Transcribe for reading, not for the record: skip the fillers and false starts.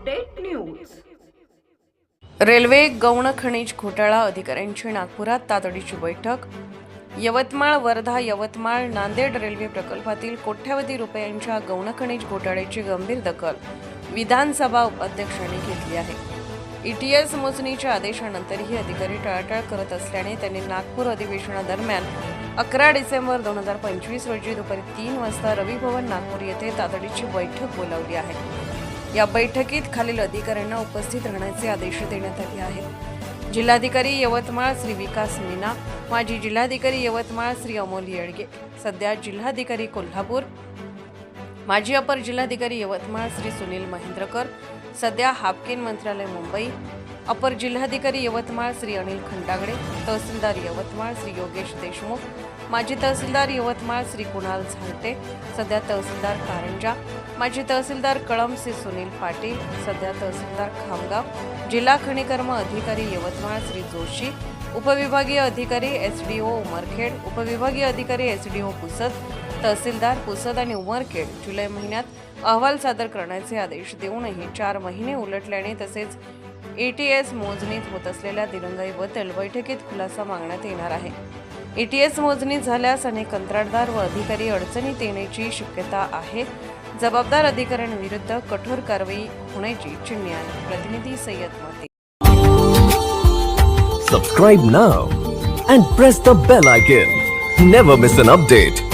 Update news. Railway गौण खनिज घोटाळा अधिकाऱ्यांची नागपुरात तातडीची बैठक। यवतमाळ वर्धा यवतमाळ नांदेड रेल्वे प्रकल्पातील कोट्यावधी रुपयांच्या गौण खनिज घोटाळ्याची गंभीर दखल विधानसभा उपाध्यक्षांनी घेतली आहे। ETS मोजणीच्या आदेशानंतरही अधिकारी टाळाटाळ करत असल्याने त्यांनी नागपूर अधिवेशनादरम्यान 11 डिसेंबर 2025 रोजी दुपारी 3 वाजता रवी भवन नागपूर येथे तातडीची बैठक बोलावली आहे। या बैठकीत खालील अधिकाऱ्यांना उपस्थित राहण्याचे आदेश देण्यात आले आहेत। जिल्हाधिकारी यवतमाळ श्री विकास मीना, माजी जिल्हाधिकारी यवतमाळ श्री अमोल येडगे, सध्या जिल्हाधिकारी कोल्हापूर, माजी अपर जिल्हाधिकारी यवतमाळ श्री सुनील महेंद्रकर, सध्या हापकिन मंत्रालय मुंबई, अपर जिल्हाधिकारी यवतमाळ श्री अनिल खंडागडे, तहसीलदार यवतमाळ श्री योगेश देशमुख, माजी तहसीलदार यवतमाळ श्री कुणाल झांटे, सध्या तहसीलदार कारंजा, माजी तहसीलदार कळंब श्री सुनील पाटील, सध्या तहसीलदार खामगाव, जिल्हा खनिकर्म अधिकारी यवतमाळ श्री जोशी, उपविभागीय अधिकारी SDO उमरखेड, उपविभागीय अधिकारी SDO पुसद, तहसीलदार पुसद आणि उमरखेड जुलै महिन्यात अहवाल सादर करण्याचे आदेश देऊनही 4 महिने उलटल्याने तसेच ETS मोजणीत होत असलेल्या दिरंगाईबद्दल बैठकीत खुलासा मागण्यात येणार आहे। ETS मोजणी झाल्यास अनेक कंत्राटदार व अधिकारी अडचणीत येण्याची शक्यता आहे। जबाबदार अधिकाऱ्यांविरुद्ध कठोर कारवाई होण्याची चिन्हे आहे। प्रतिनिधी सय्यद मते। Subscribe now and press the bell icon. Never miss an update.